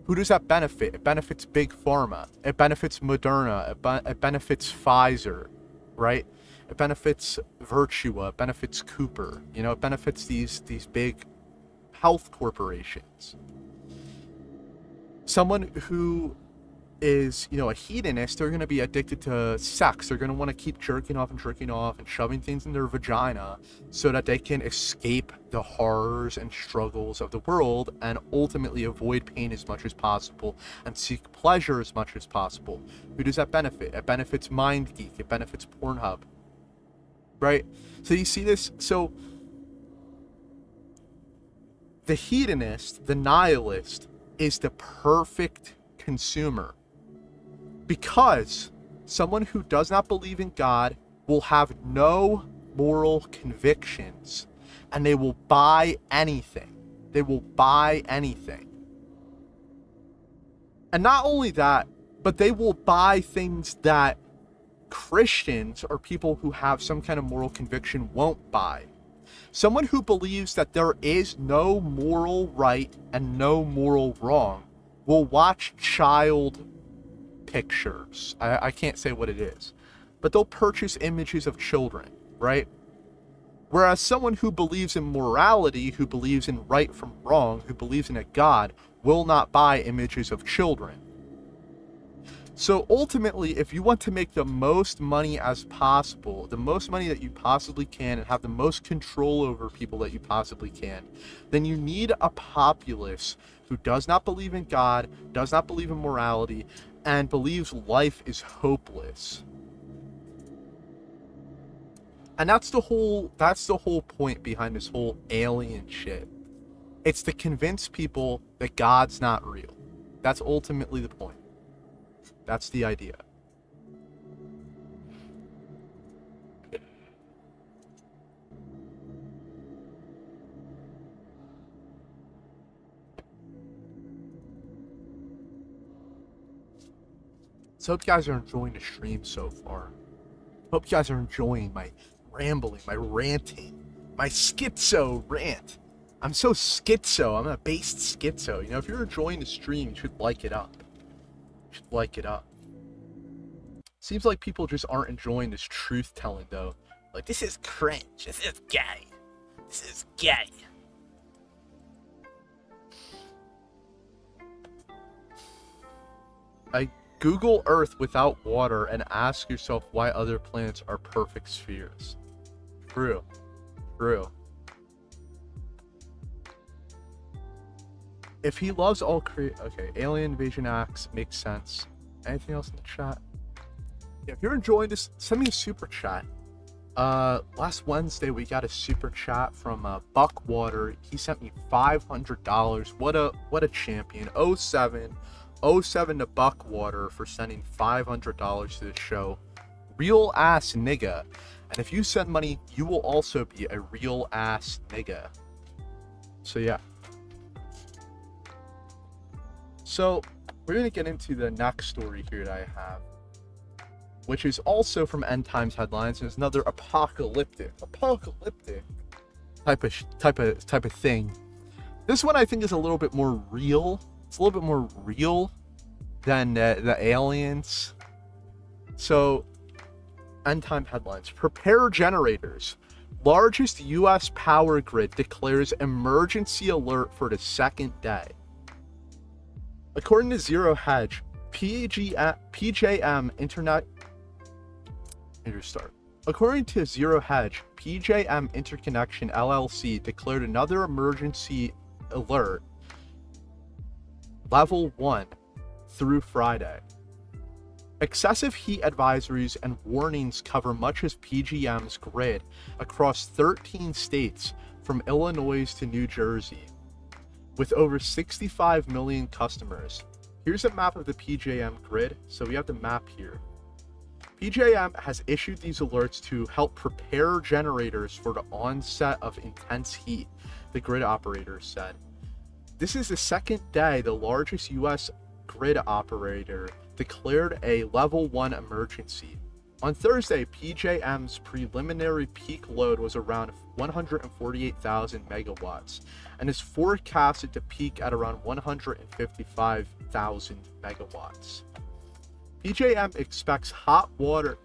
Who does that benefit? It benefits Big Pharma. It benefits Moderna. It benefits Pfizer, right? It benefits Virtua. It benefits Cooper. It benefits these big health corporations. Someone who is, a hedonist, they're going to be addicted to sex. They're going to want to keep jerking off and shoving things in their vagina so that they can escape the horrors and struggles of the world and ultimately avoid pain as much as possible and seek pleasure as much as possible. Who does that benefit? It benefits MindGeek. It benefits Pornhub. Right? So you see this? So the hedonist, the nihilist, is the perfect consumer. Because someone who does not believe in God will have no moral convictions and they will buy anything. They will buy anything. And not only that, but they will buy things that Christians or people who have some kind of moral conviction won't buy. Someone who believes that there is no moral right and no moral wrong will watch child pictures. I can't say what it is, but they'll purchase images of children, right? Whereas someone who believes in morality, who believes in right from wrong, who believes in a God, will not buy images of children. So ultimately, if you want to make the most money as possible, the most money that you possibly can, and have the most control over people that you possibly can, then you need a populace who does not believe in God, does not believe in morality, and believes life is hopeless. And that's the whole point behind this whole alien shit. It's to convince people that God's not real. That's ultimately the point. That's the idea. So hope you guys are enjoying the stream so far. Hope you guys are enjoying my rambling, my ranting, my schizo rant. I'm so schizo. I'm a based schizo. If you're enjoying the stream, you should like it up. You should like it up. Seems like people just aren't enjoying this truth telling though. Like, this is cringe. This is gay. This is gay. Google Earth without water and ask yourself why other planets are perfect spheres. True. If he loves all okay, alien invasion acts makes sense. Anything else in the chat? Yeah, if you're enjoying this, send me a super chat. Last Wednesday we got a super chat from Buckwater. He sent me $500. What a champion. 07 to Buckwater for sending $500 to the show. Real ass nigga. And if you send money, you will also be a real ass nigga. So yeah. So we're gonna get into the next story here that I have, which is also from End Times Headlines. It's another apocalyptic type of thing. This one I think is a little bit more real. It's a little bit more real than the aliens. So, End Time Headlines. Prepare generators. Largest U.S. power grid declares emergency alert for the second day. According to Zero Hedge, PJM Internet... Here start. According to Zero Hedge, PJM Interconnection LLC declared another emergency alert, level 1, through Friday. Excessive heat advisories and warnings cover much of PJM's grid across 13 states from Illinois to New Jersey, with over 65 million customers. Here's a map of the PJM grid. So we have the map here. PJM has issued these alerts to help prepare generators for the onset of intense heat, the grid operators said. This is the second day the largest U.S. grid operator declared a level 1 emergency. On Thursday, PJM's preliminary peak load was around 148,000 megawatts and is forecasted to peak at around 155,000 megawatts. PJM expects hot weather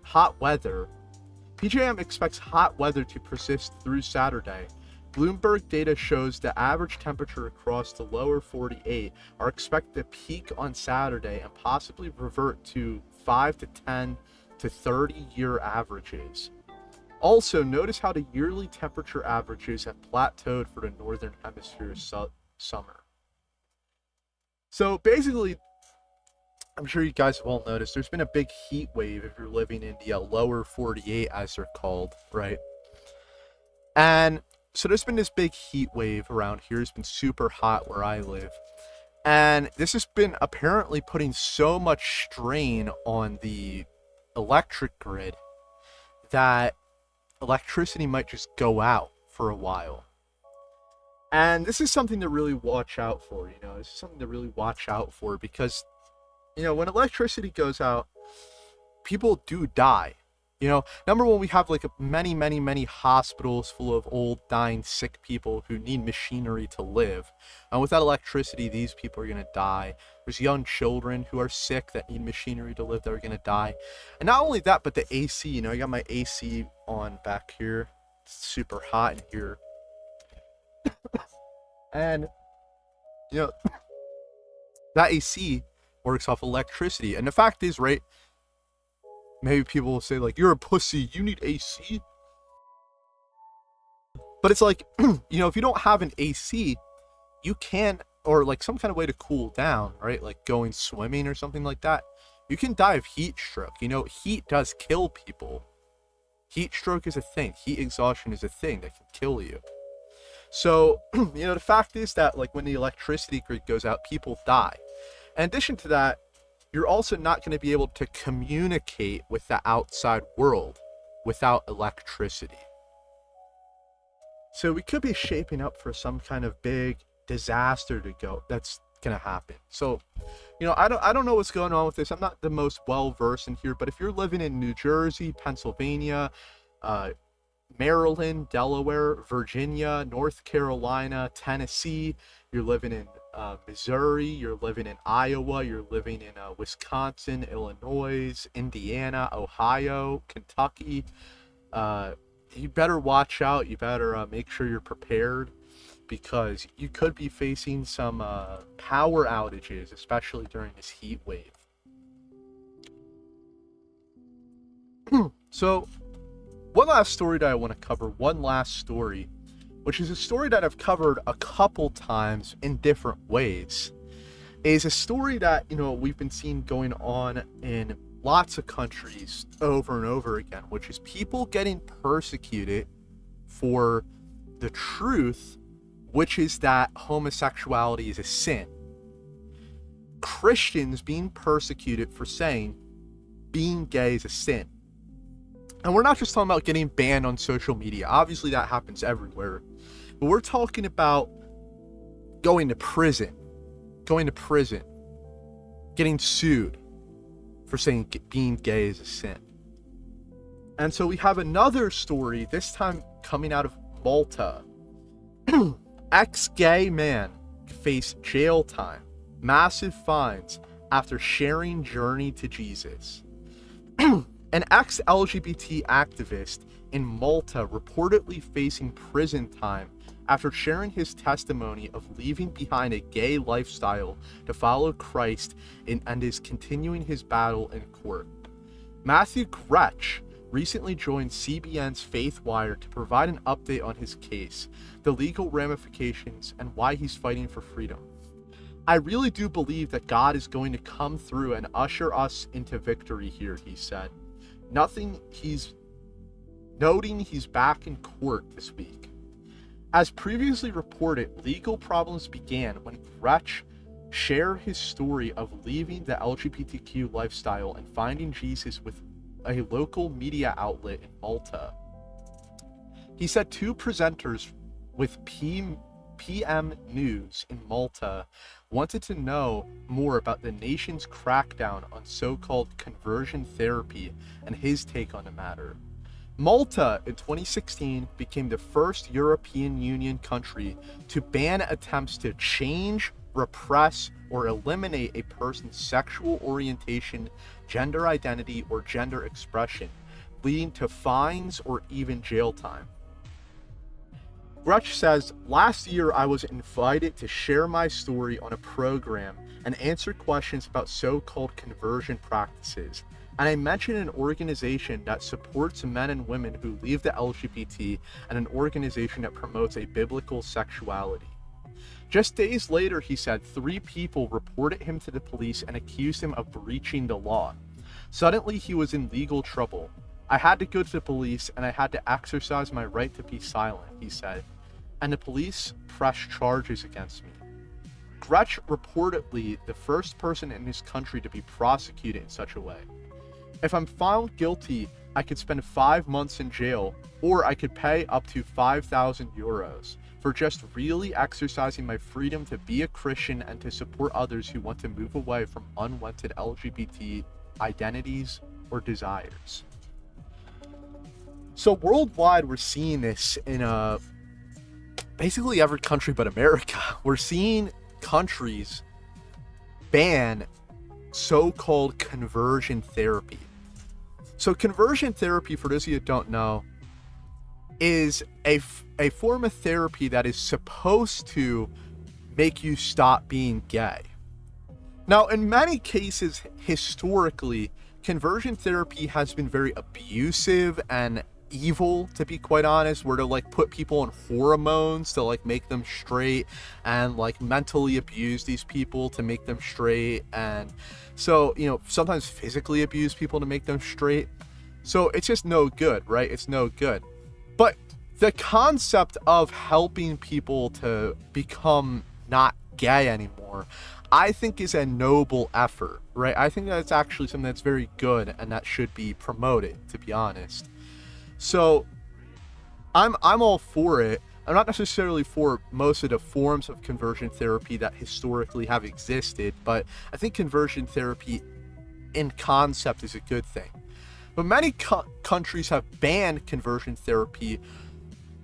to persist through Saturday. Bloomberg data shows the average temperature across the lower 48 are expected to peak on Saturday and possibly revert to 5 to 10 to 30-year averages. Also, notice how the yearly temperature averages have plateaued for the northern hemisphere summer. So basically, I'm sure you guys have all noticed there's been a big heat wave if you're living in the lower 48, as they're called, right? And so there's been this big heat wave around here. It's been super hot where I live. And this has been apparently putting so much strain on the electric grid that electricity might just go out for a while. And this is something to really watch out for, this is something to really watch out for because, when electricity goes out, people do die. Number one, we have like many hospitals full of old, dying, sick people who need machinery to live. And without electricity, these people are going to die. There's young children who are sick that need machinery to live that are going to die. And not only that, but the AC, I got my AC on back here. It's super hot in here. And, that AC works off electricity. And the fact is, right, maybe people will say, like, you're a pussy, you need AC. But it's like, if you don't have an AC, you can, or like some kind of way to cool down, right? Like going swimming or something like that. You can die of heat stroke. Heat does kill people. Heat stroke is a thing. Heat exhaustion is a thing that can kill you. So, the fact is that, like, when the electricity grid goes out, people die. In addition to that, you're also not going to be able to communicate with the outside world without electricity. So we could be shaping up for some kind of big disaster that's going to happen. So, I don't know what's going on with this. I'm not the most well-versed in here, but if you're living in New Jersey, Pennsylvania, Maryland, Delaware, Virginia, North Carolina, Tennessee, you're living in Missouri, you're living in Iowa, you're living in Wisconsin, Illinois, Indiana, Ohio, Kentucky, you better watch out. You better make sure you're prepared because you could be facing some power outages, especially during this heat wave. So, one last story that I want to cover, which is a story that I've covered a couple times in different ways, is a story that, we've been seeing going on in lots of countries over and over again, which is people getting persecuted for the truth, which is that homosexuality is a sin. Christians being persecuted for saying being gay is a sin. And we're not just talking about getting banned on social media. Obviously, that happens everywhere. But we're talking about going to prison, getting sued for saying being gay is a sin. And so we have another story, this time coming out of Malta. Ex-gay man faced jail time, massive fines after sharing journey to Jesus. An ex-LGBT activist in Malta reportedly facing prison time after sharing his testimony of leaving behind a gay lifestyle to follow Christ and is continuing his battle in court. Matthew Gretsch recently joined CBN's Faith Wire to provide an update on his case, the legal ramifications, and why he's fighting for freedom. I really do believe that God is going to come through and usher us into victory here, he said. He's noting he's back in court this week. As previously reported, legal problems began when Gretsch shared his story of leaving the LGBTQ lifestyle and finding Jesus a local media outlet in Malta. He said 2 presenters with PM News in Malta wanted to know more about the nation's crackdown on so-called conversion therapy and his take on the matter. Malta in 2016 became the first European Union country to ban attempts to change, repress, or eliminate a person's sexual orientation, gender identity, or gender expression, leading to fines or even jail time. Gretsch says, last year I was invited to share my story on a program and answer questions about so-called conversion practices. And I mentioned an organization that supports men and women who leave the LGBT and an organization that promotes a biblical sexuality. Just days later, he said 3 people reported him to the police and accused him of breaching the law. Suddenly, he was in legal trouble. I had to go to the police and I had to exercise my right to be silent, he said. And the police pressed charges against me. Gretsch reportedly the first person in his country to be prosecuted in such a way. If I'm found guilty, I could spend 5 months in jail, or I could pay up to 5,000 euros for just really exercising my freedom to be a Christian and to support others who want to move away from unwanted LGBT identities or desires. So worldwide, we're seeing this in basically every country but America. We're seeing countries ban so-called conversion therapy. So conversion therapy, for those of you who don't know, is a form of therapy that is supposed to make you stop being gay. Now, in many cases, historically, conversion therapy has been very abusive and evil, to be quite honest, where to like put people on hormones to like make them straight and like mentally abuse these people to make them straight, and so, you know, sometimes physically abuse people to make them straight. So it's just no good, right? It's no good. But the concept of helping people to become not gay anymore, I think is a noble effort, right? I think that's actually something that's very good and that should be promoted, to be honest. So I'm all for it. I'm not necessarily for most of the forms of conversion therapy that historically have existed, but I think conversion therapy in concept is a good thing. But many countries have banned conversion therapy,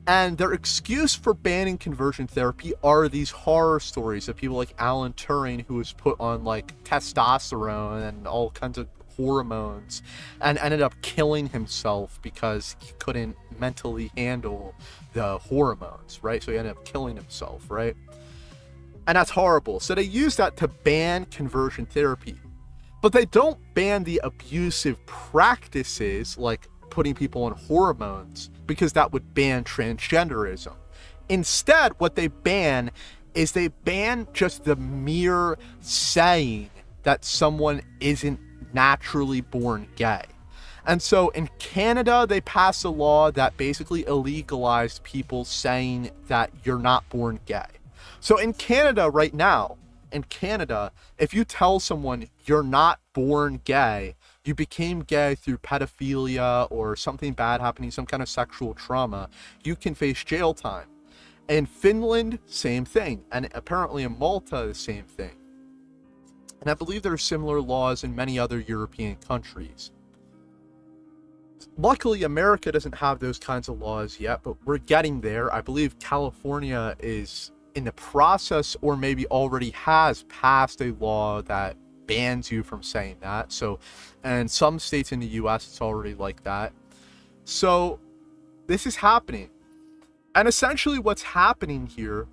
and their excuse for banning conversion therapy are these horror stories of people like Alan Turing, who was put on like testosterone and all kinds of hormones and ended up killing himself because he couldn't mentally handle the hormones, right? So he ended up killing himself, right? And that's horrible. So they use that to ban conversion therapy. But they don't ban the abusive practices like putting people on hormones, because that would ban transgenderism. Instead, what they ban is they ban just the mere saying that someone isn't naturally born gay. And so in Canada, they passed a law that basically illegalized people saying that you're not born gay. So in Canada right now, if you tell someone you're not born gay, you became gay through pedophilia or something bad happening, some kind of sexual trauma, you can face jail time. In Finland, same thing. And apparently in Malta, the same thing. And I believe there are similar laws in many other European countries. Luckily, America doesn't have those kinds of laws yet, but we're getting there. I believe California is in the process, or maybe already has passed a law that bans you from saying that. So, and some states in the US, it's already like that. So this is happening. And essentially what's happening here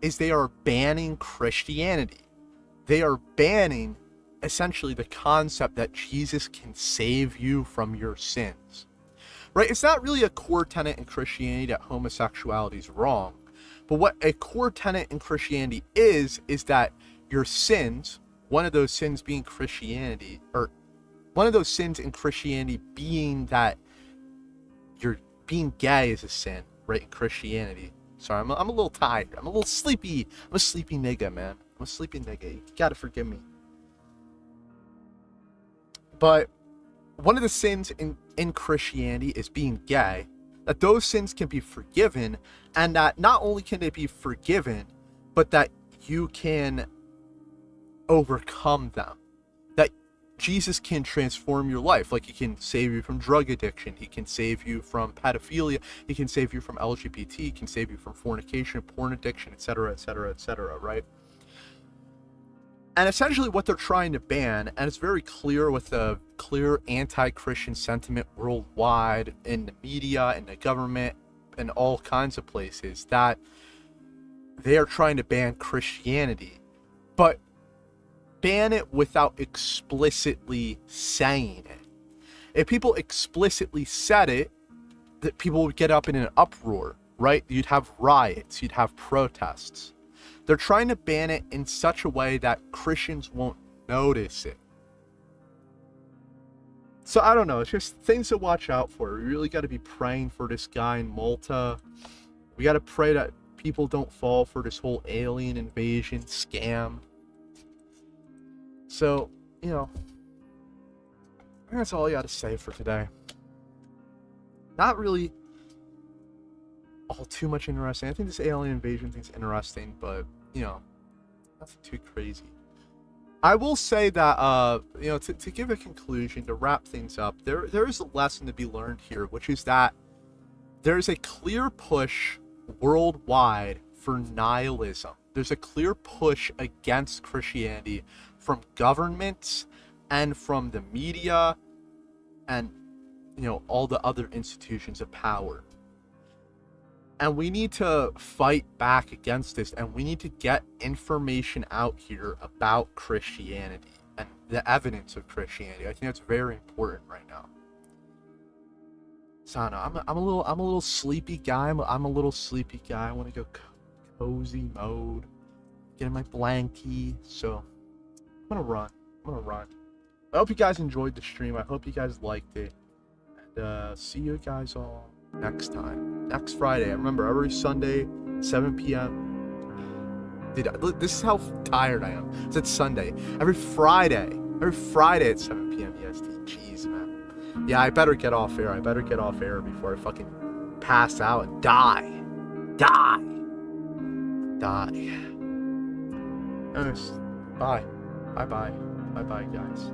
is they are banning Christianity. They are banning essentially the concept that Jesus can save you from your sins, right? It's not really a core tenet in Christianity that homosexuality is wrong. But what a core tenet in Christianity is that your sins, one of those sins being Christianity, or one of those sins in Christianity being that you're being gay is a sin, right? In Christianity. Sorry, I'm a little tired. I'm a little sleepy. I'm a sleepy nigga, man. I'm a sleepy nigga. You gotta forgive me. But one of the sins in Christianity is being gay, that those sins can be forgiven, and that not only can they be forgiven, but that you can overcome them. That Jesus can transform your life. Like, he can save you from drug addiction, he can save you from pedophilia, he can save you from LGBT, he can save you from fornication, porn addiction, etc., etc., etc., right? And essentially what they're trying to ban, and it's very clear with the clear anti-Christian sentiment worldwide, in the media, in the government, in all kinds of places, that they are trying to ban Christianity, but ban it without explicitly saying it. If people explicitly said it, that people would get up in an uproar, right? You'd have riots, you'd have protests. They're trying to ban it in such a way that Christians won't notice it. So I don't know, it's just things to watch out for. We really got to be praying for this guy in Malta. We got to pray that people don't fall for this whole alien invasion scam. So, you know, I think that's all I got to say for today. Not really all too much interesting. I think this alien invasion thing's interesting, but, you know, nothing too crazy. I will say that, you know, to give a conclusion, to wrap things up, there is a lesson to be learned here, which is that there is a clear push worldwide for nihilism. There's a clear push against Christianity from governments and from the media and, you know, all the other institutions of power. And we need to fight back against this, and we need to get information out here about Christianity and the evidence of Christianity. I think that's very important right now. So I don't know, I'm a little sleepy guy. I'm a little sleepy guy. I want to go cozy mode, get in my blankie. So I'm gonna run. I hope you guys enjoyed the stream. I hope you guys liked it. And see you guys all next time. Next Friday. Remember, every Sunday, 7 p.m. Dude, this is how tired I am. It's Sunday. Every Friday at 7 p.m. EST. Jeez, man. Yeah, I better get off air. Before I fucking pass out and die. Anyways, bye. Bye, guys.